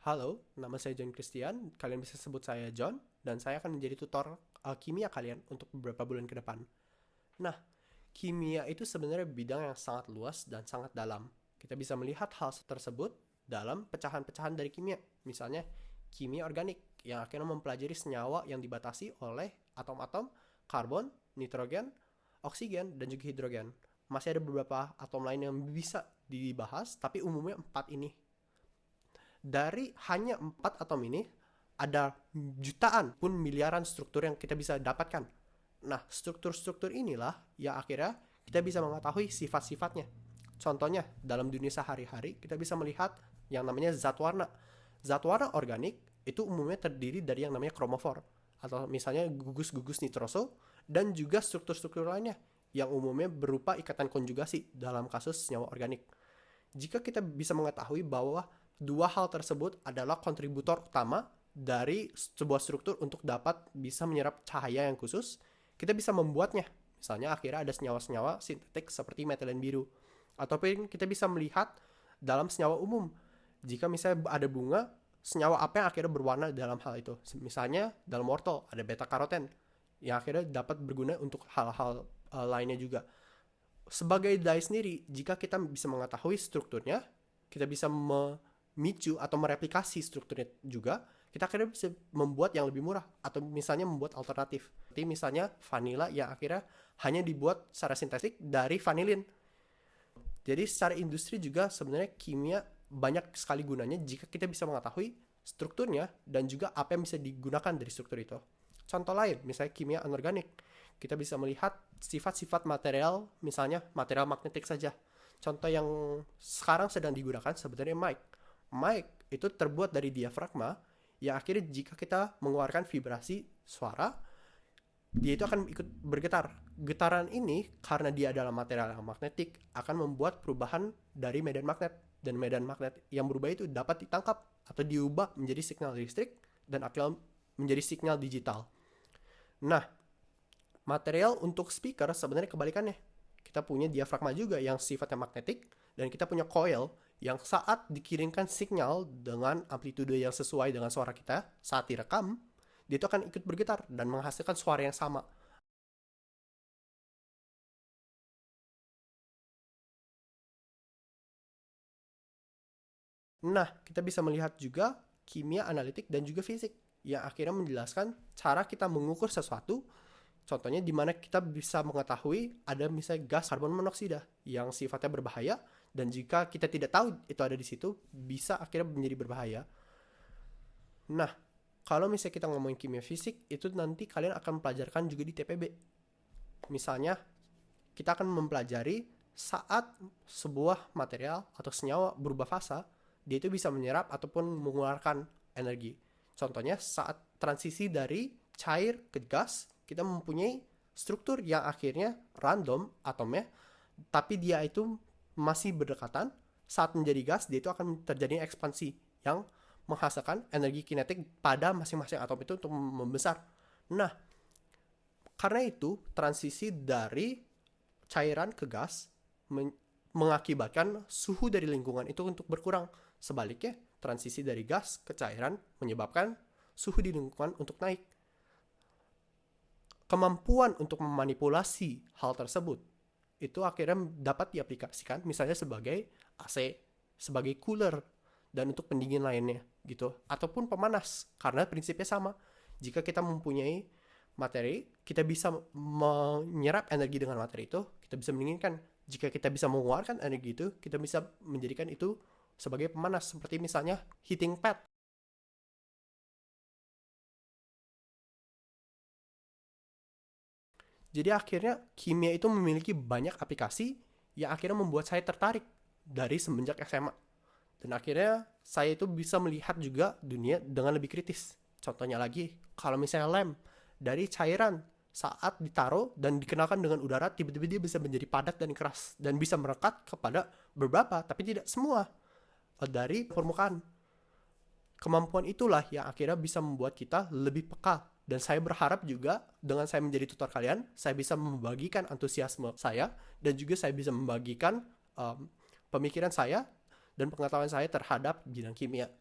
Halo, nama saya John Christian. Kalian bisa sebut saya John, dan saya akan menjadi tutor kimia kalian untuk beberapa bulan ke depan. Nah, kimia itu sebenarnya bidang yang sangat luas dan sangat dalam. Kita bisa melihat hal tersebut dalam pecahan-pecahan dari kimia. Misalnya, kimia organik yang akhirnya mempelajari senyawa yang dibatasi oleh atom-atom karbon, nitrogen, oksigen, dan juga hidrogen. Masih ada beberapa atom lain yang bisa dibahas, tapi umumnya empat ini. Dari hanya 4 atom ini, ada jutaan pun miliaran struktur yang kita bisa dapatkan. Nah, struktur-struktur inilah yang akhirnya kita bisa mengetahui sifat-sifatnya. Contohnya, dalam dunia sehari-hari, kita bisa melihat yang namanya zat warna. Zat warna organik itu umumnya terdiri dari yang namanya kromofor, atau misalnya gugus-gugus nitroso, dan juga struktur-struktur lainnya, yang umumnya berupa ikatan konjugasi dalam kasus senyawa organik. Jika kita bisa mengetahui bahwa dua hal tersebut adalah kontributor utama dari sebuah struktur untuk dapat bisa menyerap cahaya yang khusus, kita bisa membuatnya. Misalnya akhirnya ada senyawa-senyawa sintetik seperti metilen biru. Ataupun kita bisa melihat dalam senyawa umum. Jika misalnya ada bunga, senyawa apa yang akhirnya berwarna dalam hal itu. Misalnya dalam wortel ada beta karoten yang akhirnya dapat berguna untuk hal-hal lainnya juga. Sebagai dai sendiri, jika kita bisa mengetahui strukturnya, kita bisa memicu atau mereplikasi strukturnya juga, kita akhirnya bisa membuat yang lebih murah atau misalnya membuat alternatif. Seperti misalnya vanila yang akhirnya hanya dibuat secara sintetik dari vanilin. Jadi secara industri juga sebenarnya kimia banyak sekali gunanya jika kita bisa mengetahui strukturnya dan juga apa yang bisa digunakan dari struktur itu. Contoh lain, misalnya kimia anorganik. Kita bisa melihat sifat-sifat material, misalnya material magnetik saja. Contoh yang sekarang sedang digunakan sebenarnya mic. Mic itu terbuat dari diafragma yang akhirnya jika kita mengeluarkan vibrasi suara, dia itu akan ikut bergetar. Getaran ini karena dia adalah material yang magnetik akan membuat perubahan dari medan magnet, dan medan magnet yang berubah itu dapat ditangkap atau diubah menjadi signal listrik dan akhirnya menjadi signal digital. Nah, material untuk speaker sebenarnya kebalikannya. Kita punya diafragma juga yang sifatnya magnetik, dan kita punya coil yang saat dikirimkan sinyal dengan amplitude yang sesuai dengan suara kita saat direkam, dia itu akan ikut bergetar dan menghasilkan suara yang sama. Nah, kita bisa melihat juga kimia analitik dan juga fisik yang akhirnya menjelaskan cara kita mengukur sesuatu. Contohnya di mana kita bisa mengetahui ada misalnya gas karbon monoksida yang sifatnya berbahaya, dan jika kita tidak tahu itu ada di situ, bisa akhirnya menjadi berbahaya. Nah, kalau misalnya kita ngomongin kimia fisik, itu nanti kalian akan mempelajarkan juga di TPB. Misalnya, kita akan mempelajari saat sebuah material atau senyawa berubah fasa, dia itu bisa menyerap ataupun mengeluarkan energi. Contohnya saat transisi dari cair ke gas, kita mempunyai struktur yang akhirnya random atomnya, tapi dia itu masih berdekatan. Saat menjadi gas, dia itu akan terjadi ekspansi yang menghasilkan energi kinetik pada masing-masing atom itu untuk membesar. Nah, karena itu transisi dari cairan ke gas mengakibatkan suhu dari lingkungan itu untuk berkurang. Sebaliknya, transisi dari gas ke cairan menyebabkan suhu di lingkungan untuk naik. Kemampuan untuk memanipulasi hal tersebut itu akhirnya dapat diaplikasikan misalnya sebagai AC, sebagai cooler, dan untuk pendingin lainnya gitu, ataupun pemanas, karena prinsipnya sama. Jika kita mempunyai materi, kita bisa menyerap energi dengan materi itu, kita bisa mendinginkan. Jika kita bisa mengeluarkan energi itu, kita bisa menjadikan itu sebagai pemanas, seperti misalnya heating pad. Jadi akhirnya kimia itu memiliki banyak aplikasi yang akhirnya membuat saya tertarik dari semenjak SMA. Dan akhirnya saya itu bisa melihat juga dunia dengan lebih kritis. Contohnya lagi, kalau misalnya lem dari cairan saat ditaruh dan dikenalkan dengan udara, tiba-tiba dia bisa menjadi padat dan keras dan bisa merekat kepada beberapa, tapi tidak semua dari permukaan. Kemampuan itulah yang akhirnya bisa membuat kita lebih peka. Dan saya berharap juga dengan saya menjadi tutor kalian, saya bisa membagikan antusiasme saya, dan juga saya bisa membagikan pemikiran saya dan pengetahuan saya terhadap bidang kimia.